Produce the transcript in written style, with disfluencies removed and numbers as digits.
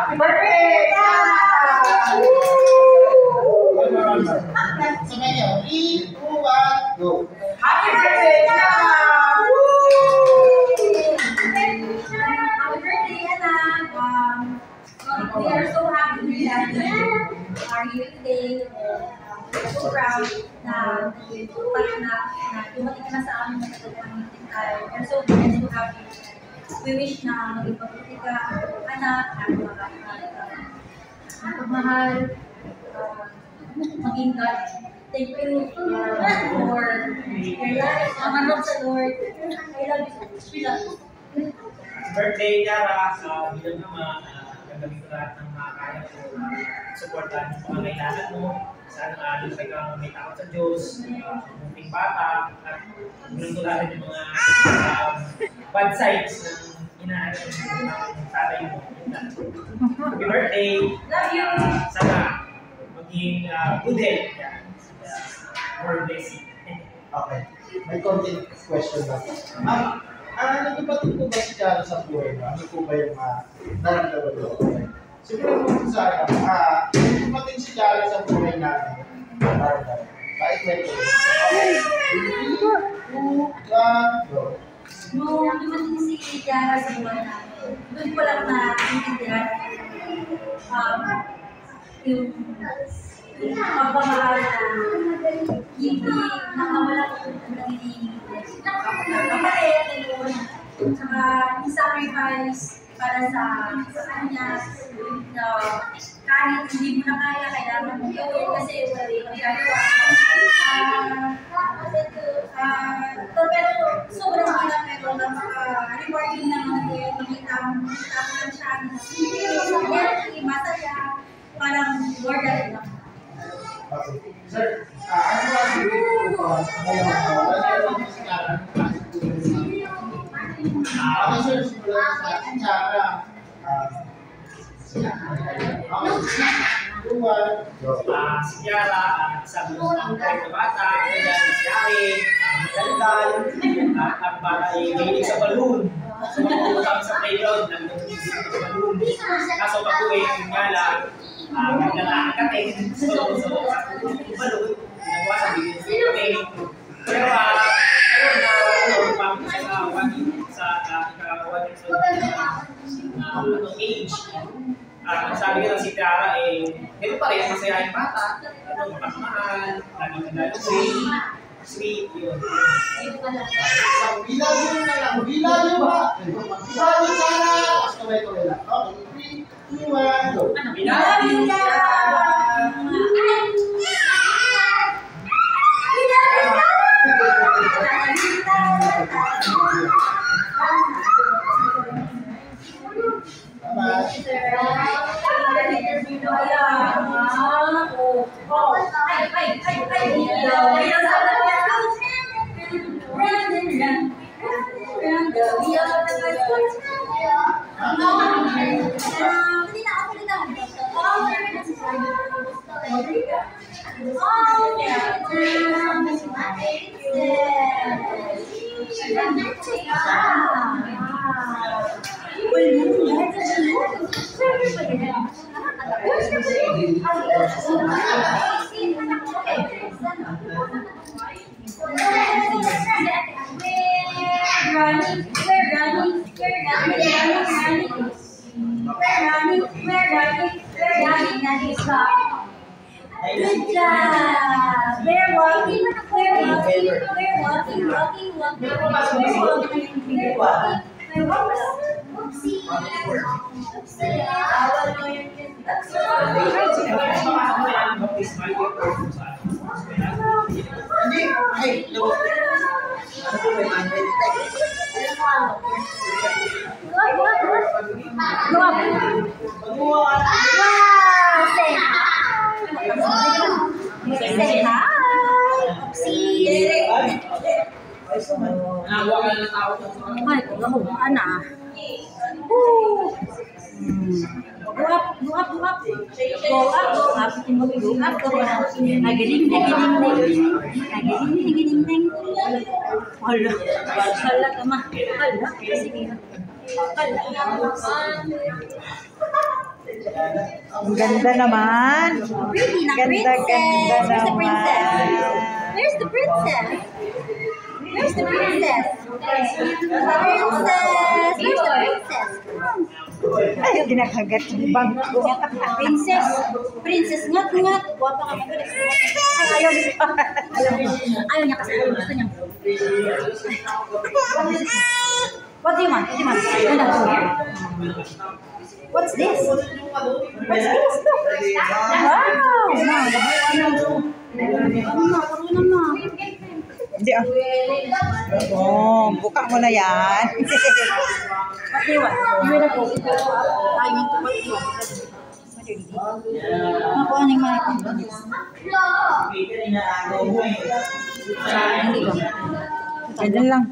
Birthday! Sabay niyo. 3, 2, 1, go. Happy birthday, Tiara! Happy birthday, anak! We are so happy that you are here today. So proud na dumating ka na sa amin na nagpapamitin tayo. We are so blessed to have you. We wish na maging pagputi ka, anak, at magmahal, maging God. Thank you for your life. Ang love sa Lord. I love you so much. We love you. Birthday, Tiara. Bilang naman, gagawin ko lahat ng makakaya ko. Supportan yung mga kailangan mo. Sana lumaki kang may takot sa Diyos, munting bata, at pinutularan yung mga bad sides ng inaano ng tatay mo. Happy birthday! Love you! Sana maging good health. More blessing. Okay. May content question lang. Nagpapatid po ba si Tiara sa buhay mo? Ano po ba yung naramdaman mo? Siguro po sa akin, nagpapatid si Tiara sa buhay natin. Kahit may ito. Okay. 3, 2, 1, go. Nung dumating si Tiara sa buhay namin, doon ko lang na-intindihan yung pagmamahal na hindi nakawala ko ng nagiging kapalit, saka sacrifice para sa kanya na kahit hindi mo na kaya, kailangan mo gawin kasi wala yung magagawa. Pero sobrang hirap pero rewarding naman din, makita mo lang siya na masaya, parang rewarded lang. Okay. Sir, ano ba siguro po ngayon si Tiara? Okay, sir, simulan sa akin, Tiara. Si Tiara, isang ang bata, kaya masyari, magdaldal, at para i-gaining sa balloon. So, magpupunta sa playground, nag-gaining sa balloon. Kaso pag-uwi, yung nga lang, maglalaki kami. So, yung balloon, nagawa sa bigyan sa kami. Pero, ayun na, pumapit siya sa age. Sabi ko lang si Tiara, gano'n pa rin, masaya yung bata, mapagmahal, laging naglalagay, sweet, yun. We love you na lang. We love you ba? We love you, Tiara. Tuloy-tuloy lang. Okay, 3, 2, 1, go. We love you, Tiara! Good job! We're walking. Say hi! Ay, kagahuan na. Go up. Go up. Nagiling. Hala ka ma. Hala. Sige. Hala. Ang ganda naman. Pretty na Ganda, princess. ganda Where's the princess? naman. Where's the princess? Where's the princess? Princess! Where's the princess? Ay, ginakagat yung bangko. Princess! Princess, ngat-ngat! Guwapa ka mag Ay, ayaw niya. Ayaw niya kasi gusto niya. What do you want? What do you want? You want to here? What's this? What's this? Look! Wow! Marunong na. Hindi ah. Oh, buka mo na yan. What do you want? You want to go? I want to what do you want? Nakuha ng mga companies. Hindi ko. Ganyan lang.